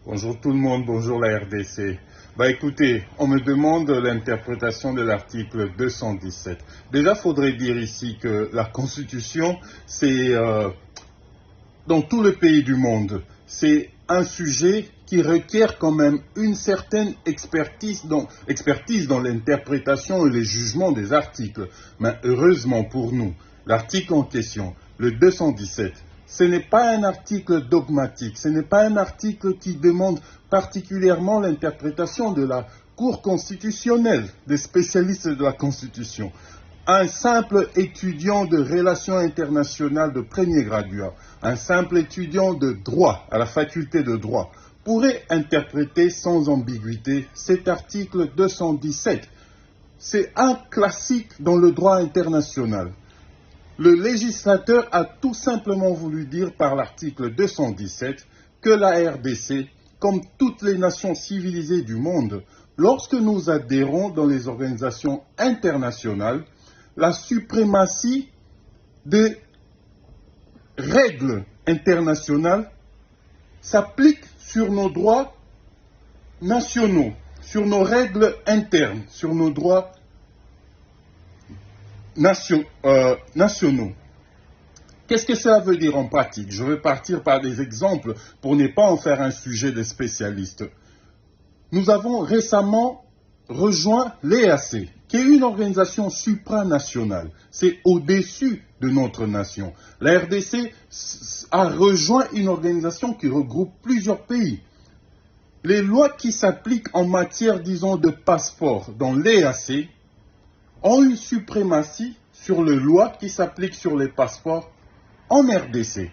Bonjour tout le monde, bonjour la RDC. Écoutez, on me demande l'interprétation de l'article 217. Déjà, faudrait dire ici que la Constitution, c'est dans tous les pays du monde, c'est un sujet qui requiert quand même une certaine expertise dans l'interprétation et les jugements des articles. Mais heureusement pour nous, l'article en question, le 217, ce n'est pas un article dogmatique, ce n'est pas un article qui demande particulièrement l'interprétation de la Cour constitutionnelle, des spécialistes de la Constitution. Un simple étudiant de relations internationales de premier graduat, un simple étudiant de droit à la faculté de droit, pourrait interpréter sans ambiguïté cet article 217. C'est un classique dans le droit international. Le législateur a tout simplement voulu dire par l'article 217 que la RDC, comme toutes les nations civilisées du monde, lorsque nous adhérons dans les organisations internationales, la suprématie des règles internationales s'applique sur nos droits nationaux, sur nos règles internes, sur nos droits nationaux. Qu'est-ce que cela veut dire en pratique? Je vais partir par des exemples pour ne pas en faire un sujet de spécialistes. Nous avons récemment rejoint l'EAC, qui est une organisation supranationale. C'est au-dessus de notre nation. La RDC a rejoint une organisation qui regroupe plusieurs pays. Les lois qui s'appliquent en matière, disons, de passeport dans l'EAC ont une suprématie sur les lois qui s'appliquent sur les passeports en RDC.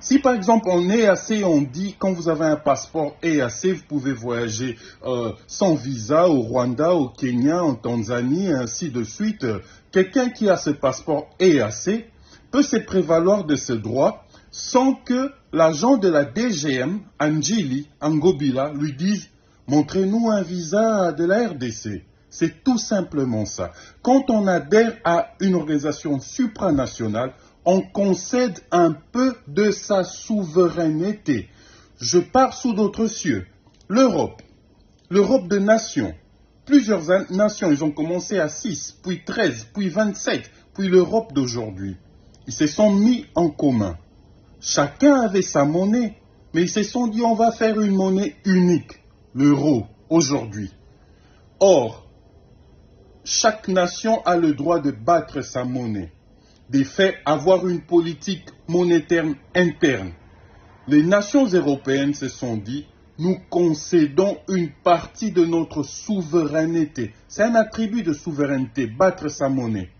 Si par exemple en EAC on dit quand vous avez un passeport EAC, vous pouvez voyager sans visa au Rwanda, au Kenya, en Tanzanie, et ainsi de suite, quelqu'un qui a ce passeport EAC peut se prévaloir de ce droit sans que l'agent de la DGM, Angeli Angobila, lui dise « montrez-nous un visa de la RDC ». C'est tout simplement ça. Quand on adhère à une organisation supranationale, on concède un peu de sa souveraineté. Je pars sous d'autres cieux. L'Europe de nations. Plusieurs nations, ils ont commencé à 6, puis 13, puis 27, puis l'Europe d'aujourd'hui. Ils se sont mis en commun. Chacun avait sa monnaie, mais ils se sont dit on va faire une monnaie unique, l'euro, aujourd'hui. Or, chaque nation a le droit de battre sa monnaie, de faire avoir une politique monétaire interne. Les nations européennes se sont dit, nous concédons une partie de notre souveraineté. C'est un attribut de souveraineté, battre sa monnaie.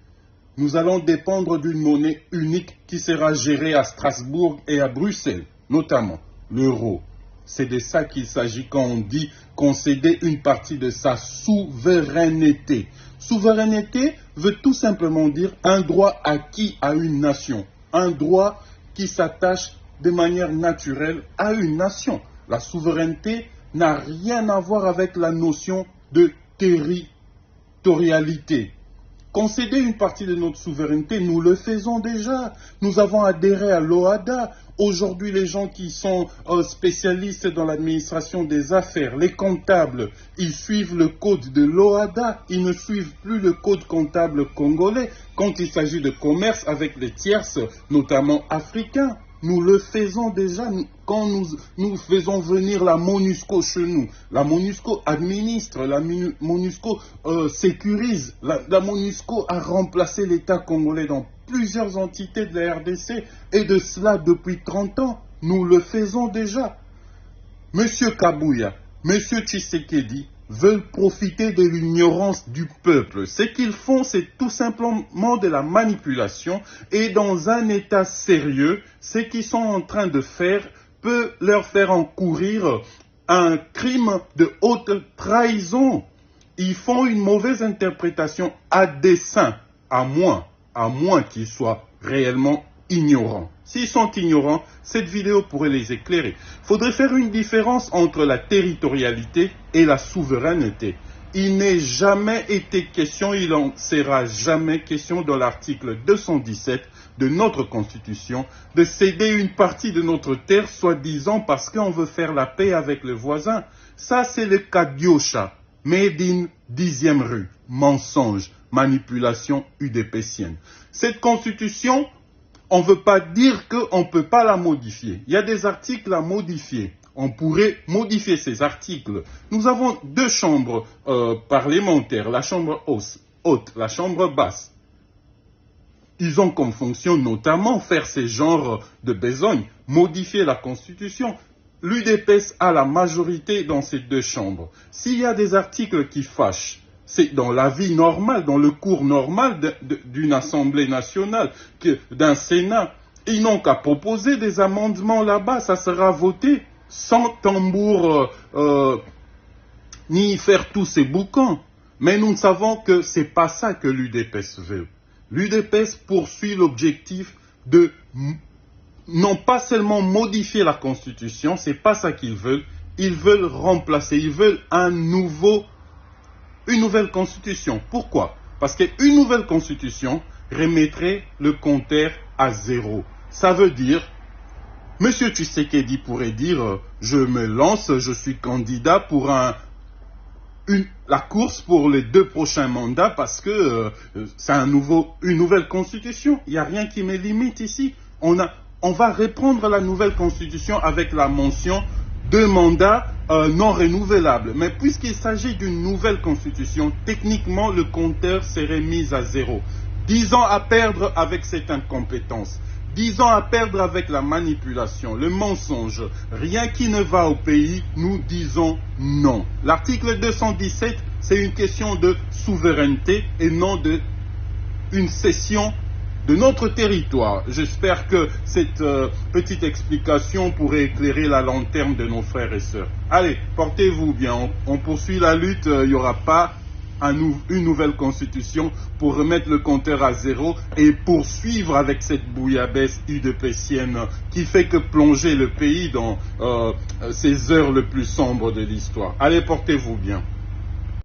Nous allons dépendre d'une monnaie unique qui sera gérée à Strasbourg et à Bruxelles, notamment l'euro. C'est de ça qu'il s'agit quand on dit concéder une partie de sa souveraineté. Souveraineté veut tout simplement dire un droit acquis à une nation, un droit qui s'attache de manière naturelle à une nation. La souveraineté n'a rien à voir avec la notion de territorialité. Concéder une partie de notre souveraineté, nous le faisons déjà. Nous avons adhéré à l'OHADA. Aujourd'hui, les gens qui sont spécialistes dans l'administration des affaires, les comptables, ils suivent le code de l'OHADA. Ils ne suivent plus le code comptable congolais quand il s'agit de commerce avec les tierces, notamment africains. Nous le faisons déjà quand nous faisons venir la MONUSCO chez nous. La MONUSCO administre, la MONUSCO sécurise. La MONUSCO a remplacé l'État congolais dans plusieurs entités de la RDC et de cela depuis 30 ans. Nous le faisons déjà. Monsieur Kabouya, Monsieur Tshisekedi veulent profiter de l'ignorance du peuple. Ce qu'ils font, c'est tout simplement de la manipulation et dans un état sérieux, ce qu'ils sont en train de faire peut leur faire encourir un crime de haute trahison. Ils font une mauvaise interprétation à dessein, à moins qu'ils soient réellement ignorants. S'ils sont ignorants, cette vidéo pourrait les éclairer. Il faudrait faire une différence entre la territorialité et la souveraineté. Il n'est jamais été question, il en sera jamais question dans l'article 217 de notre Constitution de céder une partie de notre terre, soi-disant parce qu'on veut faire la paix avec le voisin. Ça, c'est le cas Diosha, made in 10e rue, mensonge, manipulation udépécienne. Cette Constitution, on ne veut pas dire qu'on ne peut pas la modifier. Il y a des articles à modifier. On pourrait modifier ces articles. Nous avons deux chambres parlementaires, la chambre haute, la chambre basse. Ils ont comme fonction notamment faire ces genres de besogne, modifier la Constitution. L'UDPS a la majorité dans ces deux chambres. S'il y a des articles qui fâchent, c'est dans la vie normale, dans le cours normal d'une Assemblée nationale, d'un Sénat. Ils n'ont qu'à proposer des amendements là-bas, ça sera voté sans tambour ni faire tous ces boucans. Mais nous savons que ce n'est pas ça que l'UDPS veut. L'UDPS poursuit l'objectif de non pas seulement modifier la Constitution, ce n'est pas ça qu'ils veulent remplacer, ils veulent une nouvelle Constitution. Pourquoi? Parce qu'une nouvelle Constitution remettrait le compteur à zéro. Ça veut dire, M. Tshisekedi pourrait dire, je me lance, je suis candidat pour la course pour les 2 prochains mandats parce que c'est une nouvelle Constitution. Il n'y a rien qui me limite ici. On va reprendre la nouvelle Constitution avec la mention 2 mandats non renouvelables. Mais puisqu'il s'agit d'une nouvelle Constitution, techniquement, le compteur serait mis à zéro. 10 ans à perdre avec cette incompétence. 10 ans à perdre avec la manipulation, le mensonge. Rien qui ne va au pays, nous disons non. L'article 217, c'est une question de souveraineté et non une cession de notre territoire. J'espère que cette petite explication pourrait éclairer la lanterne de nos frères et sœurs. Allez, portez-vous bien. On poursuit la lutte. Il n'y aura pas une nouvelle constitution pour remettre le compteur à zéro et poursuivre avec cette bouillabaisse udépécienne qui fait que plonger le pays dans ces heures les plus sombres de l'histoire. Allez, portez-vous bien.